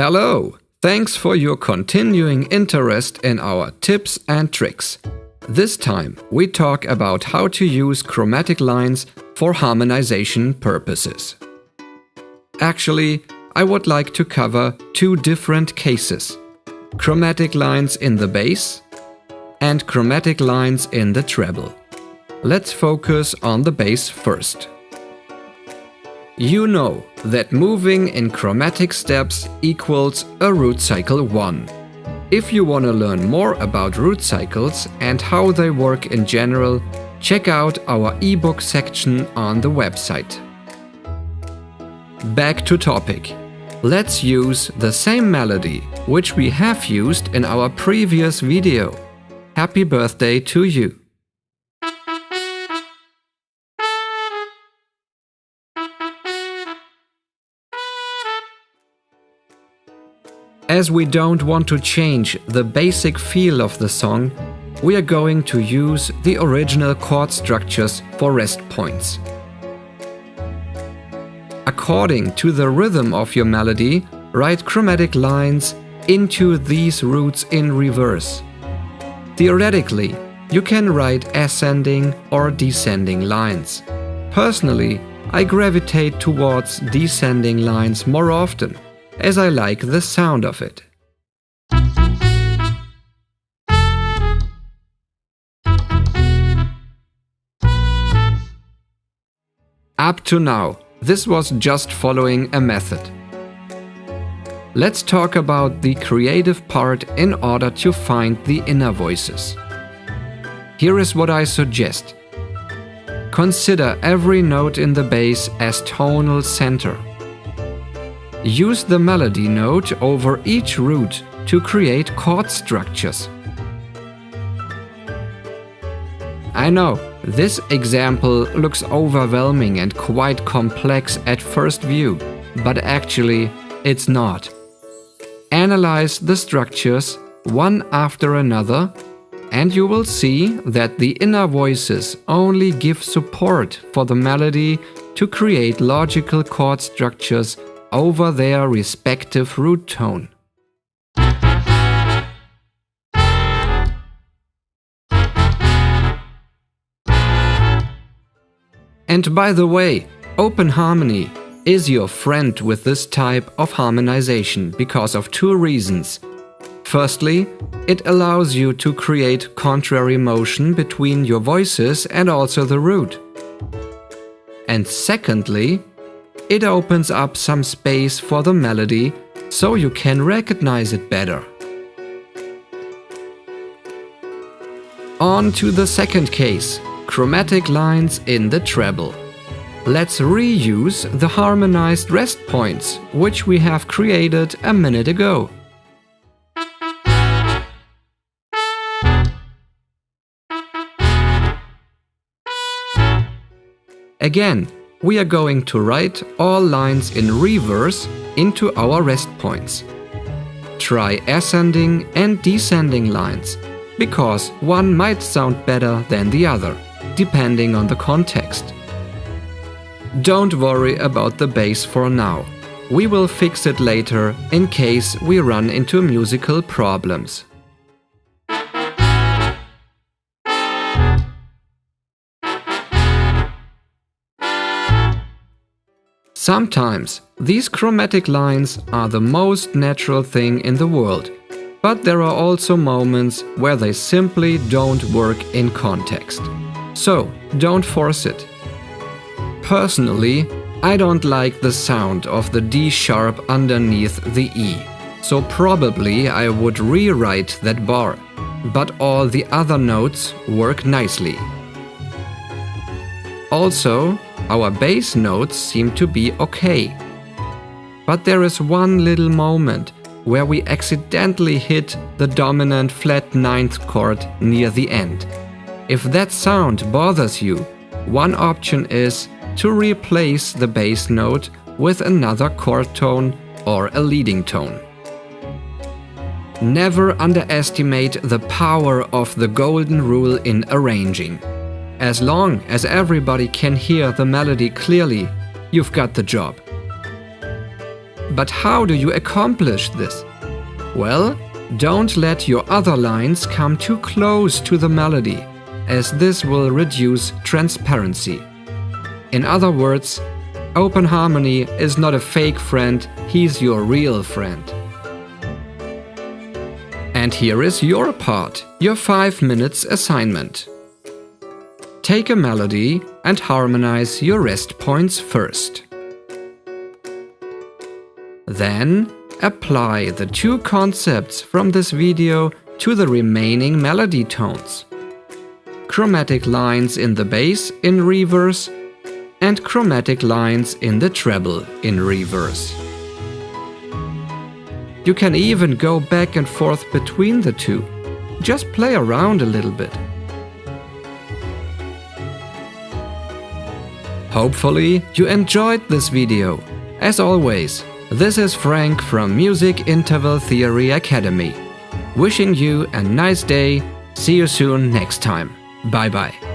Hello! Thanks for your continuing interest in our tips and tricks. This time we talk about how to use chromatic lines for harmonization purposes. Actually, I would like to cover two different cases: chromatic lines in the bass and chromatic lines in the treble. Let's focus on the bass first. You know that moving in chromatic steps equals a root cycle 1. If you want to learn more about root cycles and how they work in general, check out our ebook section on the website. Back to topic. Let's use the same melody which we have used in our previous video. Happy birthday to you! As we don't want to change the basic feel of the song, we are going to use the original chord structures for rest points. According to the rhythm of your melody, write chromatic lines into these roots in reverse. Theoretically, you can write ascending or descending lines. Personally, I gravitate towards descending lines more often, as I like the sound of it. Up to now, this was just following a method. Let's talk about the creative part in order to find the inner voices. Here is what I suggest. Consider every note in the bass as tonal center. Use the melody note over each root to create chord structures. I know, this example looks overwhelming and quite complex at first view, but actually it's not. Analyze the structures one after another, and you will see that the inner voices only give support for the melody to create logical chord structures over their respective root tone. And by the way, open harmony is your friend with this type of harmonization because of two reasons. Firstly, it allows you to create contrary motion between your voices and also the root. And secondly, it opens up some space for the melody so you can recognize it better. On to the second case, chromatic lines in the treble. Let's reuse the harmonized rest points, which we have created a minute ago. Again, we are going to write all lines in reverse into our rest points. Try ascending and descending lines, because one might sound better than the other, depending on the context. Don't worry about the bass for now. We will fix it later in case we run into musical problems. Sometimes these chromatic lines are the most natural thing in the world, but there are also moments where they simply don't work in context. So, don't force it. Personally, I don't like the sound of the D sharp underneath the E, so probably I would rewrite that bar, but all the other notes work nicely. Also, our bass notes seem to be okay. But there is one little moment where we accidentally hit the dominant flat ninth chord near the end. If that sound bothers you, one option is to replace the bass note with another chord tone or a leading tone. Never underestimate the power of the golden rule in arranging. As long as everybody can hear the melody clearly, you've got the job. But how do you accomplish this? Well, don't let your other lines come too close to the melody, as this will reduce transparency. In other words, open harmony is not a fake friend, he's your real friend. And here is your part, your 5 minutes assignment. Take a melody and harmonize your rest points first. Then, apply the 2 concepts from this video to the remaining melody tones. Chromatic lines in the bass in reverse and chromatic lines in the treble in reverse. You can even go back and forth between the 2. Just play around a little bit. Hopefully you enjoyed this video. As always, this is Frank from Music Interval Theory Academy. Wishing you a nice day. See you soon next time. Bye bye.